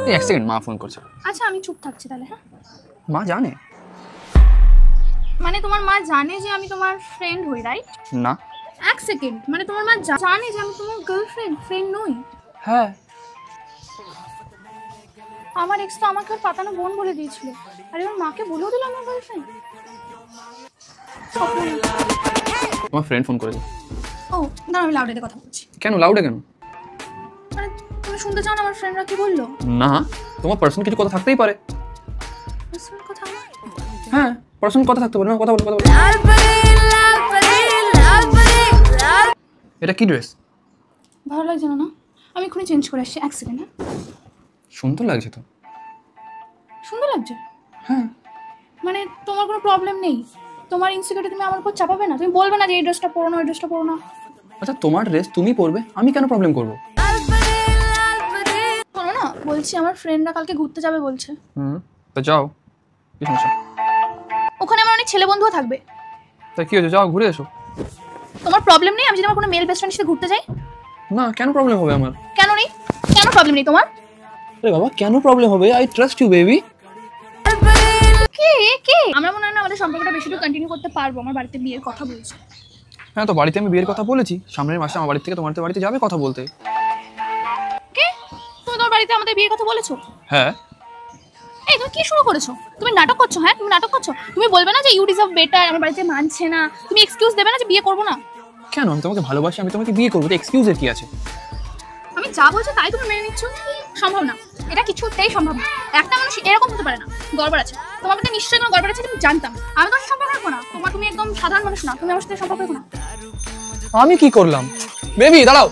এই এক সেকেন্ড, মা ফোন করছে। আচ্ছা আমি চুপ থাকছি তাহলে। হ্যাঁ, মা জানে? মানে তোমার মা জানে যে আমি তোমার ফ্রেন্ড হই, রাইট? না। এক সেকেন্ড, মানে তোমার মা জানে যে আমি তোমার গার্লফ্রেন্ড, ফ্রেন্ড নই? হ্যাঁ। আমার এক্স তো আমাকে পাতানো বোন বলে দিয়েছিল, আর এবার মাকে বলেও দিল আমার গার্লফ্রেন্ড। তোমার ফ্রেন্ড ফোন করেছে। ও না, আমি লাউডে কথা বলছি। কেন লাউডে কেন? মানে তুমি শুনতে চাও না আমার ফ্রেন্ডরা কি বললো? না, তোমার পার্সোনাল কিছু কথা থাকতেই পারে। পার্সোনাল কথা আমার? হ্যাঁ, পার্সোনাল কথা থাকতে পারে। না, কথা বলো, কথা বলো। এটা কি ড্রেস? ভালো লাগছে না? আমি এক্ষুনি চেঞ্জ করে আসছি, এক সেকেন্ড। সুন্দর লাগছে তো। সুন্দর লাগছে? হ্যাঁ। মানে তোমার কোনো প্রবলেম নেই? তোমার ইনসিকিউরিটি তুমি আমার উপর চাপাবে না? তুমি বলবে না যে এই ড্রেসটা পরো না, ওই ড্রেসটা পরো না? আচ্ছা, তোমার ড্রেস তুমি পরবে, আমি কেন প্রবলেম করবো? শোনো না, বলছি আমার ফ্রেন্ডরা কালকে ঘুরতে যাবে বলছে। তো যাও, কি সমস্যা? ওখানে আমার অনেক ছেলে বন্ধুও থাকবে। তা কি হয়েছে, যাও ঘুরে এসো। তোমার প্রবলেম নেই আমি যদি আমার কোনো মেল বেস্ট ফ্রেন্ডের সাথে ঘুরতে যাই? না, কেন প্রবলেম হবে আমার? কেন নেই? কেন প্রবলেম নেই তোমার? আরে বাবা, কেন প্রবলেম হবে? I trust you baby. কে আমরা মনে হয় না আমাদের সম্পর্কটা বেশি দূর কন্টিনিউ করতে পারবো। আমার বাড়িতে বিয়ের কথা বলছে। হ্যাঁ, তো বাড়িতে আমি বিয়ের কথা বলেছি, সামনের মাসে আমার বাড়ি থেকে তোমার বাড়িতে যাবে কথা বলতে। কে? তুমি তোমার বাড়িতে আমাদের বিয়ের কথা বলেছো? হ্যাঁ। এই তুমি কি শুরু করেছো? তুমি নাটক করছো? হ্যাঁ, তুমি নাটক করছো। তুমি বলবে না যে ইউ ডিজার্ভ বেটার, আমার বাড়িতে মানছে না, তুমি এক্সকিউজ দেবে না যে বিয়ে করবো না? কেন? আমি তোমাকে ভালোবাসি, আমি তোমাকে বিয়ে করবো, এক্সকিউজের কি আছে? আমি যা বলছি তাই তুমি মেনে নিচ্ছ? সম্ভব না, এটা কিছুতেই সম্ভব না। একটা মানুষ এরকম হতে পারে না, গড়বড় আছে। তোমার মধ্যে নিশ্চয়ই কোনো গড়বড় আছে, তুমি জানতাম। আমি তোমার সম্পর্ক রাখবো না। তুমি একদম সাধারণ মানুষ না, তুমি আমার সাথে সম্পর্ক রাখবো না। আমি কি করলাম? বেবি দাঁড়াও।